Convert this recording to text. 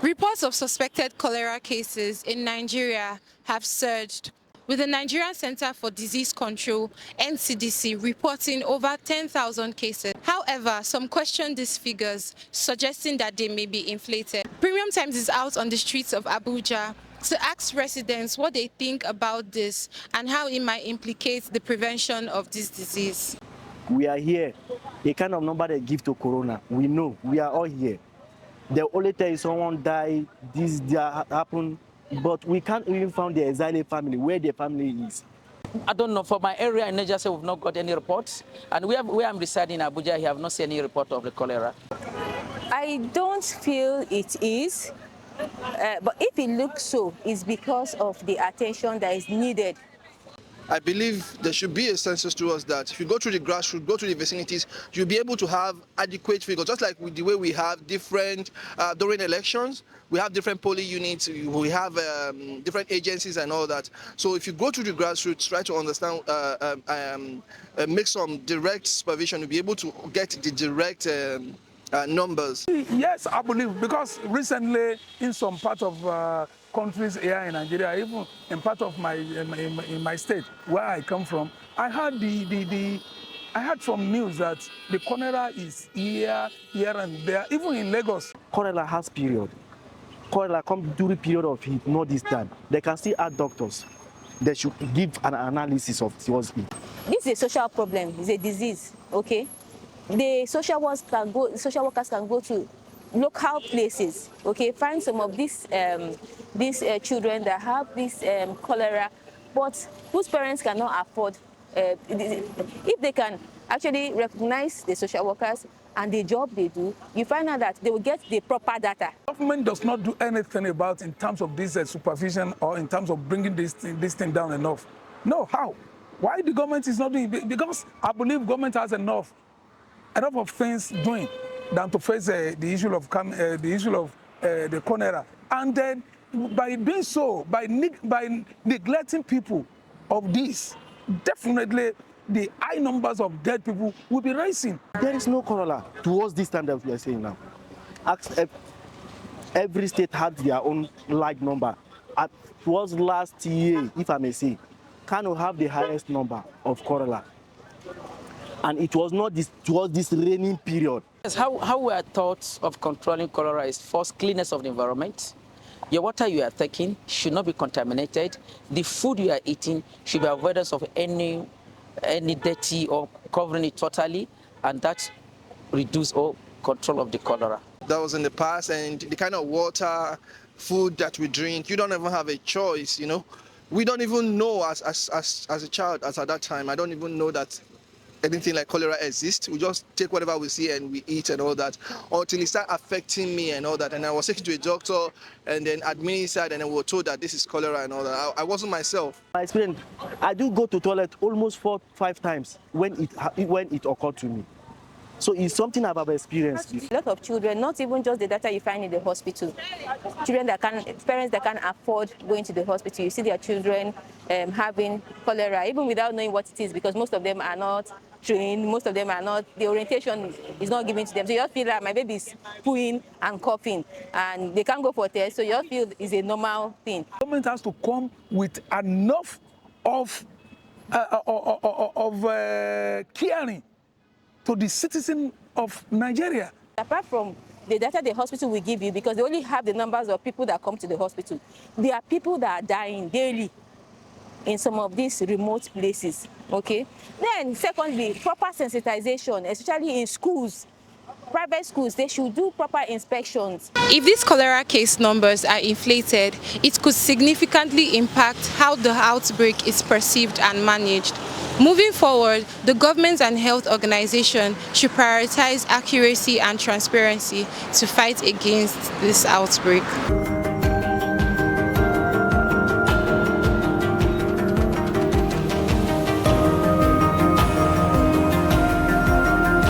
Reports of suspected cholera cases in Nigeria have surged, with the Nigerian Center for Disease Control (NCDC) reporting over 10,000 cases. However, some question these figures, suggesting that they may be inflated. Premium Times is out on the streets of Abuja to ask residents what they think about this and how it might implicate the prevention of this disease. We are here. The kind of number they give to corona, we know. We are all here. They only tell you someone died, this that happened, but we can't even find the exact family, where their family is. I don't know. For my area in Nigeria, we've not got any reports. And where I'm residing in Abuja, I have not seen any report of the cholera. I don't feel it is. But if it looks so, it's because of the attention that is needed. I believe there should be a census towards that. If you go through the grassroots, go to the vicinities, you'll be able to have adequate figures. Just like with the way we have different, during elections, we have different polling units, we have different agencies and all that. So if you go to the grassroots, try to understand, make some direct supervision, you'll be able to get the direct numbers. Yes, I believe, because recently in some part of countries here in Nigeria, even in part of in my state where I come from, I heard from news that the cholera is here and there, even in Lagos. Cholera has period. Cholera comes during period of heat, not this time. They can still add doctors. They should give an analysis of what's it. This is a social problem. It's a disease. Okay, the social workers can go to local places, okay, find some of these children that have this cholera, but whose parents cannot afford, if they can actually recognize the social workers and the job they do, you find out that they will get the proper data. Government does not do anything about in terms of this supervision or in terms of bringing this thing down enough. No, how? Why the government is not doing it? Because I believe government has enough of things doing than to face the issue of the cholera. And then by doing so, by neglecting people of this, definitely the high numbers of dead people will be rising. There is no cholera towards this time that we are saying now. Every state had their own large number. Towards last year, if I may say, Kano have the highest number of cholera. And it was not towards this raining period. Yes, how we are taught of controlling cholera is first cleanness of the environment. Your water you are taking should not be contaminated. The food you are eating should be avoidance of any dirty or covering it totally, and that reduce all control of the cholera. That was in the past, and the kind of water, food that we drink, you don't even have a choice, you know. We don't even know as a child, as at that time, I don't even know that anything like cholera exists. We just take whatever we see and we eat and all that, until it started affecting me and all that. And I was taken to a doctor and then administered, and then we were told that this is cholera and all that. I wasn't myself. My experience, I do go to toilet almost 4-5 times when it occurred to me. So it's something I've experienced. A lot of children, not even just the data you find in the hospital, parents that can't afford going to the hospital, you see their children having cholera, even without knowing what it is, because most of them are not trained, most of them are not, the orientation is not given to them. So you just feel like my baby is pooing and coughing, and they can't go for tests, so you just feel it's a normal thing. Government has to come with enough of caring to the citizen of Nigeria. Apart from the data the hospital will give you, because they only have the numbers of people that come to the hospital, there are people that are dying daily in some of these remote places, okay? Then, secondly, proper sensitization, especially in schools. Private schools, they should do proper inspections. If these cholera case numbers are inflated, it could significantly impact how the outbreak is perceived and managed. Moving forward, the government and health organizations should prioritize accuracy and transparency to fight against this outbreak.